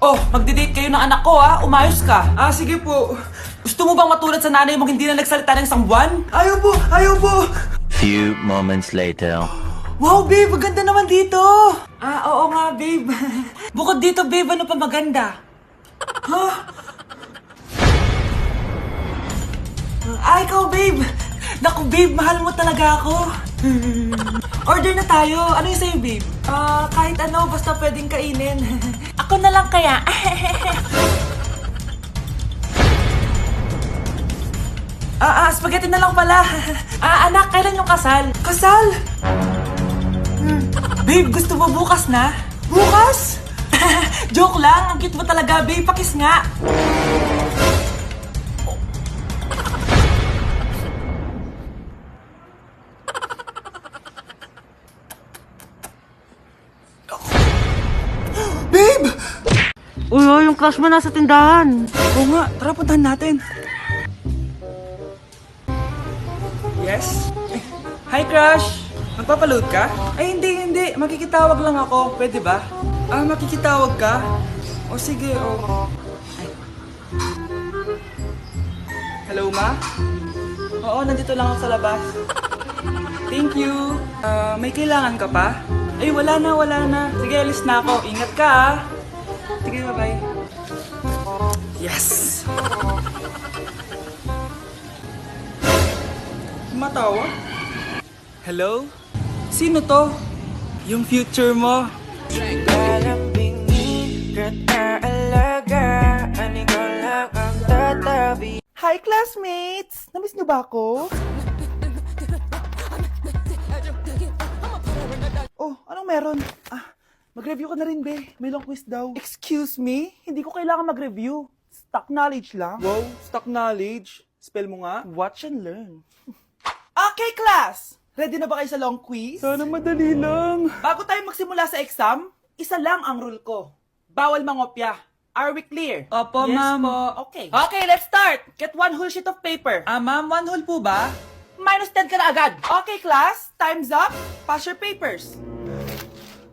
Oh, magdi-date kayo ng anak ko ha. Umayos ka. Ah, sige po. Gusto mo bang matulad sa nanay mong hindi na nagsalita ng isang buwan? Ayaw po, ayaw po. Few moments later. Wow, babe, maganda naman dito. Ah, oo nga, babe. Bukod dito, babe, ano pa maganda? Huh? Ah, ikaw, babe. Naku, babe, mahal mo talaga ako. Order na tayo. Ano yung sa'yo, babe? Kahit ano, basta pwedeng kainin. Ako na lang kaya. Spaghetti na lang pala. Anak, kailan yung kasal? Kasal? Babe, gusto mo bukas na? Bukas? Joke lang, ang cute mo talaga, babe. Pakis nga. Babe! Uy, yung crush mo nasa tindahan. Oo nga, tara puntahan natin. Yes? Hi, crush! Magpapaload ka? Ay, hindi. Makikitawag lang ako. Pwede ba? Makikitawag ka? O sige, o. Ay. Hello, ma? Oo, nandito lang ako sa labas. Thank you. May kailangan ka pa? Ay, wala na. Sige, alis na ako. Ingat ka, ah. Sige, bye-bye. Yes! Matawa? Hello? Sino to? Yung future mo. Hi, classmates! Namiss niyo ba ako? Oh, anong meron? Mag-review ka na rin, be. May long quiz daw. Excuse me? Hindi ko kailangan mag-review. Stock knowledge lang. Wow, stock knowledge. Spell mo nga. Watch and learn. Okay, class! Ready na ba kayo sa long quiz? Sana madali lang. Bago tayo magsimula sa exam, isa lang ang rule ko. Bawal mangopya. Are we clear? Opo, yes, ma'am. Po. Okay. Okay, let's start. Get one whole sheet of paper. Ma'am, one whole po ba? Minus 10 ka na agad. Okay, class. Time's up. Pass your papers.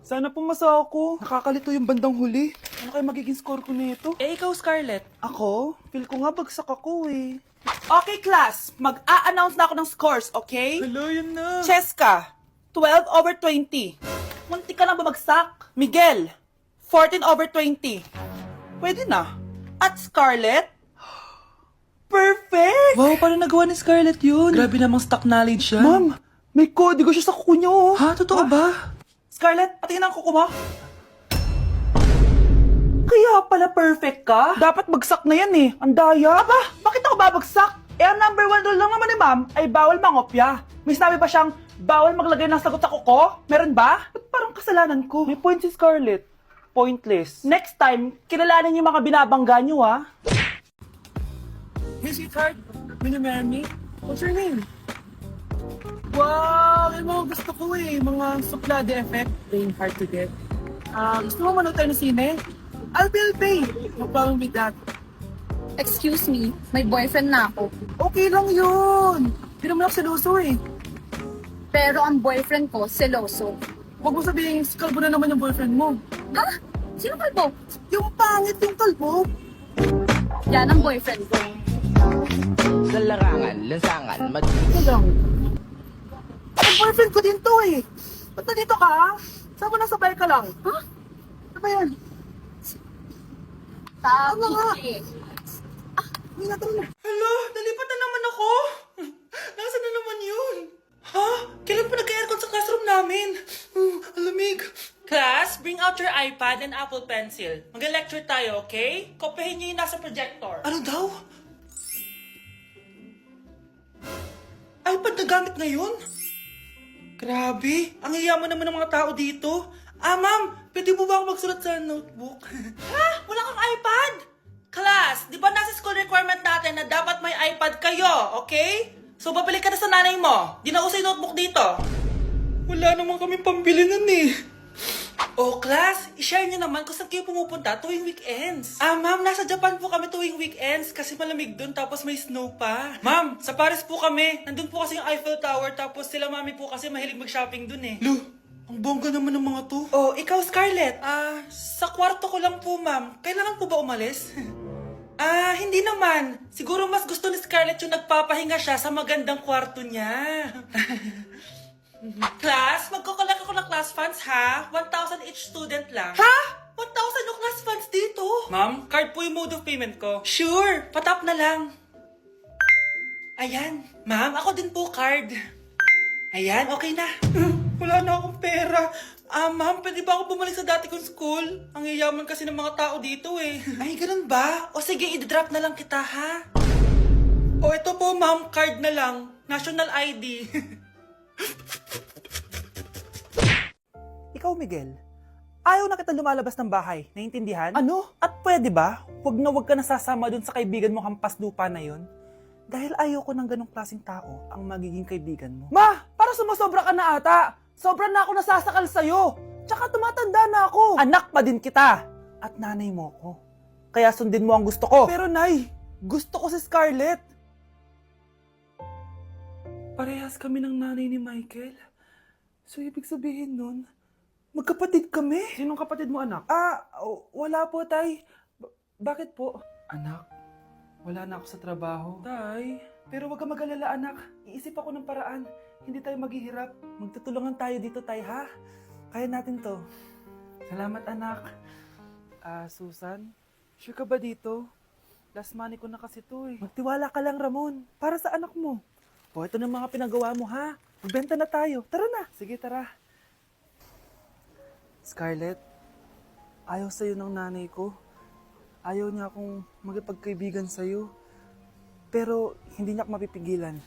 Sana pumasa ako. Nakakalito yung bandang huli. Ano kayo magiging score ko nito? Ikaw, Scarlett. Ako? Feel ko nga bagsak ako eh. Okay, class. Mag-a-announce na ako ng scores, okay? Hello, yun na. Cheska, 12/20. Munti ka lang bumagsak. Miguel, 14/20. Pwede na. At Scarlett, perfect! Wow, paano nagawa ni Scarlett yun? Grabe namang stock knowledge yan. Ma'am, may kodigo siya sa kuko niya, oh. Ha? Totoo ba? Scarlett, patingin ang kuko mo. Kaya pala perfect ka? Dapat bagsak na yan eh. Ang daya. Aba, bakit ako babagsak? Ang number 1 rule lang naman ni ma'am ay bawal mangopya. May sinabi ba siyang bawal maglagay ng sagot sa kuko? Meron ba? Ba't parang kasalanan ko? May point si Scarlett. Pointless. Next time, kilalanin yung mga binabangga niyo, ha? Hey, sweetheart. Will you marry me? What's your name? Wow! Yung mga gusto ko eh. Mga suplade effect. Playing hard to get. Gusto mo manood tayo ng sine? I'll pay. No problem with that. Excuse me, may boyfriend na ako. Okay lang yun. Hindi naman ako seloso eh. Pero ang boyfriend ko, seloso. Huwag mo sabihin, kalbo na naman yung boyfriend mo. Ha? Sino kalbo? Yung pangit yung kalbo. Yan ang boyfriend ko. Sa larangan, lansangan, Ito lang. Ang boyfriend ko din to eh. Ba't nandito ka? Saan mo nasabay ka lang? Ha? Ano ba yan? Sabi nga? eh. Hindi na tara na. Hala, nalipat na naman ako. Nasaan na naman yun? Ha? Kailan pa nag-aircon sa classroom namin? Alamig. Class, bring out your iPad and Apple Pencil. Mag-lecture tayo, okay? Kopyahin niyo yung nasa projector. Ano daw? iPad na gamit ngayon? Grabe, ang hiyaman naman ng mga tao dito. Ma'am, pwede mo ba ako magsulat sa notebook? Ha? Wala kang iPad? Class, di ba nasa school requirement natin na dapat may iPad kayo, okay? So, babalik ka na sa nanay mo. Di na uso yung notebook dito. Wala naman kami pambili nun eh. Oh, class, i-share nyo naman kung saan kayo pumupunta tuwing weekends. Ma'am, nasa Japan po kami tuwing weekends kasi malamig dun tapos may snow pa. Ma'am, sa Paris po kami. Nandun po kasi yung Eiffel Tower tapos sila mami po kasi mahilig mag-shopping dun eh. Lu, Ang bongga naman ng mga to. Oh, ikaw Scarlett. Sa kwarto ko lang po ma'am. Kailangan po ba umalis? Hindi naman. Siguro mas gusto ni Scarlett yung nagpapahinga siya sa magandang kwarto niya. Class, magkukulak ako ng class funds ha. 1,000 each student lang. Ha? 1,000 yung class funds dito? Ma'am, card po yung mode of payment ko. Sure, patap na lang. Ayan. Ma'am, ako din po card. Ayan, okay na. Wala na akong pera. Ma'am, pwede ba ako bumalik sa dati kong school? Ang yayaman kasi ng mga tao dito eh. Ay, ganun ba? O sige, i-drop na lang kita ha. O ito po ma'am, card na lang. National ID. Ikaw, Miguel, ayaw na kita lumalabas ng bahay. Naiintindihan? Ano? At pwede ba? Huwag ka nasasama dun sa kaibigan mo hampas lupa na yon. Dahil ayaw ko ng ganong klaseng tao ang magiging kaibigan mo. Ma! Para sumasobra ka na ata! Sobra na ako nasasakal sa'yo! Tsaka tumatanda na ako! Anak pa din kita! At nanay mo ko. Kaya sundin mo ang gusto ko. Pero Nay, gusto ko si Scarlett. Parehas kami ng nanay ni Michael. So ibig sabihin nun, magkapatid kami? Sinong kapatid mo, anak? Wala po, Tay. Bakit po? Anak, wala na ako sa trabaho. Tay, pero wag ka mag-alala, anak. Iisip ako ng paraan. Hindi tayo maghihirap. Magtutulungan tayo dito, Tay, ha? Kaya natin to. Salamat, anak. Susan, sure ka ba dito? Last money ko na kasi to, eh. Magtiwala ka lang, Ramon. Para sa anak mo. O, ito na mga pinagawa mo, ha? Magbenta na tayo. Tara na. Sige, tara. Scarlett, ayaw sa'yo ng nanay ko. Ayaw niya akong magipagkaibigan sa'yo. Pero hindi niya ako mapipigilan.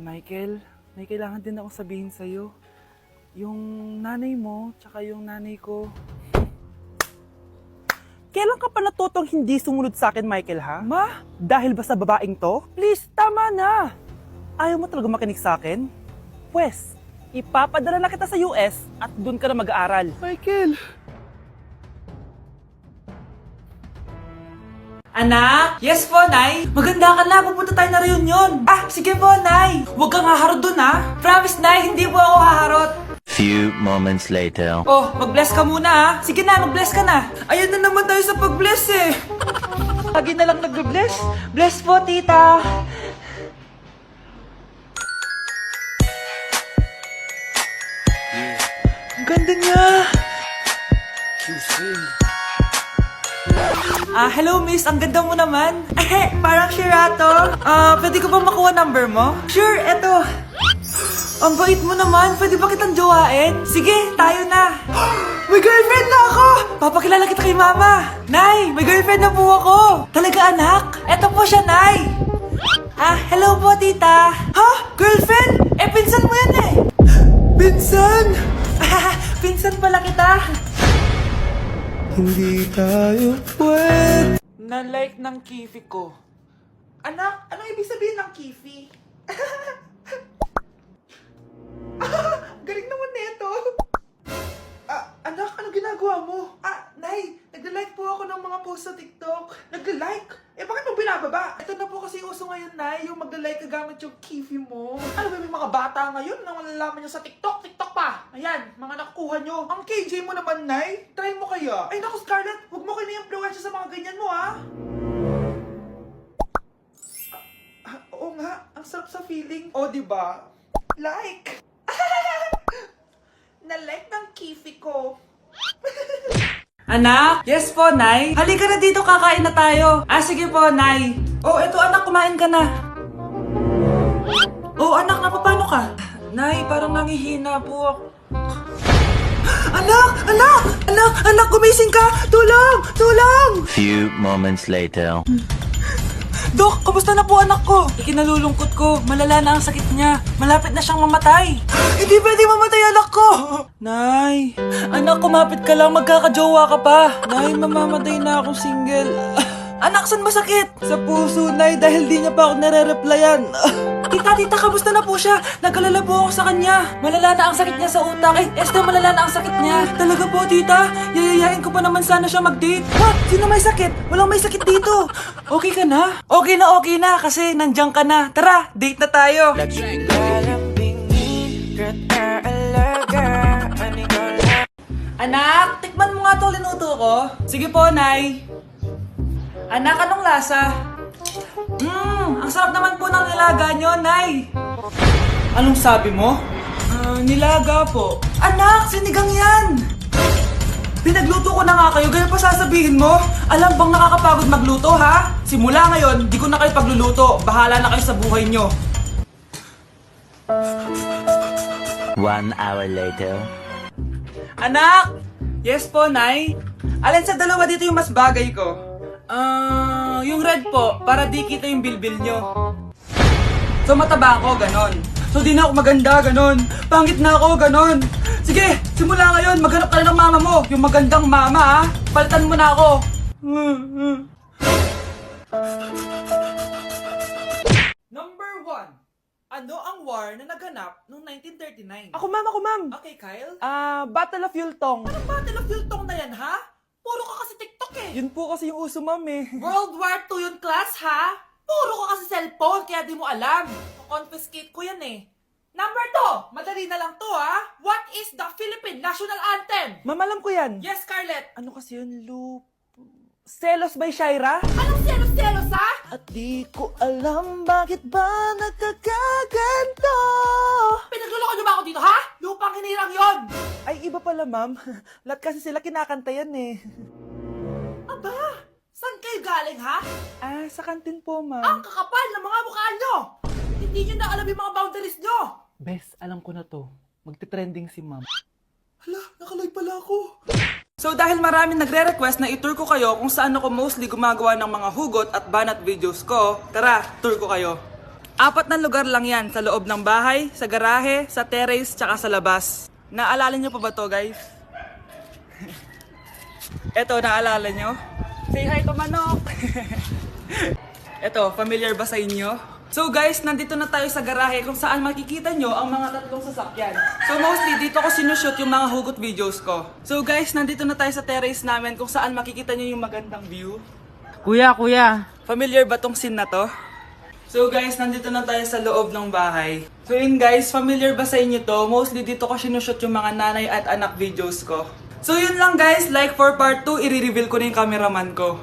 Michael, may kailangan din akong sabihin sa'yo. Yung nanay mo, tsaka yung nanay ko. Kailan ka pa natutong hindi sumunod sa akin, Michael, ha? Ma, dahil ba sa babaeng to? Please, tama na! Ayaw mo talaga makinig sa akin? Pwes, ipapadala na kita sa US at doon ka na mag-aaral. Michael! Anak? Yes po, Nay. Maganda ka na. Pupunta tayo na reunion. Sige po, Nay. Huwag kang haharot dun, ha? Promise, Nay. Hindi po ako haharot. Few moments later. Oh, mag-bless ka muna, ha? Sige na, mag-bless ka na. Ayun na naman tayo sa pag-bless, eh. Lagi na lang nag-bless. Bless po, tita. Ang ganda niya. Hello miss, ang ganda mo naman. Parang Shirato. Pwede ko ba makuha number mo? Sure, eto. Ang bait mo naman, pwede ba kitang jowain? Sige, tayo na. May girlfriend na ako! Papakilala kita kay mama. Nay, may girlfriend na po ako. Talaga anak? Eto po siya, Nay. Hello po tita. Ha? Girlfriend? Pinsan mo yan eh. Pinsan? Pinsan pala kita. Hindi tayo pwede. Na-like ng kifi ko. Anak, anong ibig sabihin ng kifi? Galing naman nito. Anak, ano ginagawa mo? Nay, nagla-like po ako ng mga post sa TikTok. Nagla-like? Bakit mo binababa? Ito na po kasi uso ngayon, Nay, yung magla-like ka gamit yung kifi mo. Ano ba yung mga bata ngayon na malalaman nyo sa TikTok? TikTok pa! Ayan, mga nakukuha nyo. Ang KJ mo naman, Nay. Try mo kaya. Ay, naku, Scarlett, huwag mo kayo na-influensya sa mga ganyan mo, ha? Oo nga, ang sarap sa feeling. O, diba? Like! Na-like ng kifi ko. Anak? Yes po, Nay. Halika na dito, kakain na tayo. Sige po, Nay. Eto anak, kumain ka na. Anak, napapano ka? Nay, parang nangihina po ako. Anak, gumising ka! Tulong! Few moments later. Dok, kamusta na po anak ko? Ikinalulungkot ko, malala na ang sakit niya. Malapit na siyang mamatay. Hindi pwede mamatay anak ko! Nay, anak, kumapit ka lang, magkakajowa ka pa. Nay, mamamatay na akong single. Anak, saan masakit? Sa puso, Nay, dahil di niya pa ako nare-replyan. Tita, kamusta na po siya? Nag-alala po ako sa kanya. Malala na ang sakit niya sa utak. Malala na ang sakit niya. Talaga po, tita? Yayayain ko pa naman sana siya mag-date. What? Sino may sakit? Walang may sakit dito. Okay ka na? Okay na, kasi nandiyan ka na. Tara, date na tayo. Lalambingin, alaga, aniga Anak, tikman mo nga to linuto ko. Sige po, Nay. Anak, anong lasa? Ang sarap naman po ng nilaga nyo, Nay. Anong sabi mo? Nilaga po. Anak, sinigang yan! Pinagluto ko na nga kayo, ganyan pa sasabihin mo? Alam bang nakakapagod magluto, ha? Simula ngayon, di ko na kayo pagluluto. Bahala na kayo sa buhay nyo. 1 hour later. Anak! Yes po, Nay. Alin sa dalawa dito yung mas bagay ko? Yung red po, para di kita yung bilbil nyo. So mataba ako, ganon. So di na ako maganda, ganon. Pangit na ako, ganon. Sige, simula ngayon, maghanap ka na ng mama mo. Yung magandang mama, ha? Palitan mo na ako. Number 1. Ano ang war na naganap noong 1939? Ako ma'am. Okay, Kyle. Battle of Yultong. Anong Battle of Yultong na yan, ha? Puro ka kasi TikTok eh. Yun po kasi yung uso, ma'am eh. World War II yun, class, ha? Puro ka kasi cellphone, kaya di mo alam. Confiscate ko yan eh. Number 2, madali na lang to, ha? What is the Philippine National Anthem? Ma'am, alam ko yan. Yes, Scarlett. Ano kasi yun, Selos by Shaira? Anong selos-selos, ha? At di ko alam bakit ba nagkakaganto. Pinagluloko niyo ba ako dito, ha? Lupang hinirang yon. Ay, iba pala, ma'am. Lahat kasi sila kinakanta yan eh. Aba, saan kayo galing, ha? Sa kantin po, ma'am. Ang kakapal ng mga mukha nyo. Hindi nyo na alam yung mga boundaries nyo. Bes, alam ko na to. Magte-trending si ma'am. Hala, nakalive pala ako. So dahil maraming nagre-request na i-tour ko kayo kung saan ako mostly gumagawa ng mga hugot at banat videos ko, tara, tour ko kayo. 4 na lugar lang yan, sa loob ng bahay, sa garahe, sa terrace, tsaka sa labas. Naalala nyo pa ba to, guys? Eto, naalala nyo? Say hi to manok! Eto, familiar ba sa inyo? So guys, nandito na tayo sa garahe kung saan makikita nyo ang mga 3 sasakyan. So mostly, dito ko sinushoot yung mga hugot videos ko. So guys, nandito na tayo sa terrace namin kung saan makikita nyo yung magandang view. Kuya. Familiar ba tong scene na to? So guys, nandito na tayo sa loob ng bahay. So yun guys, familiar ba sa inyo to? Mostly dito ko sinushoot yung mga nanay at anak videos ko. So yun lang guys, like for part 2, i-reveal ko na yung cameraman ko.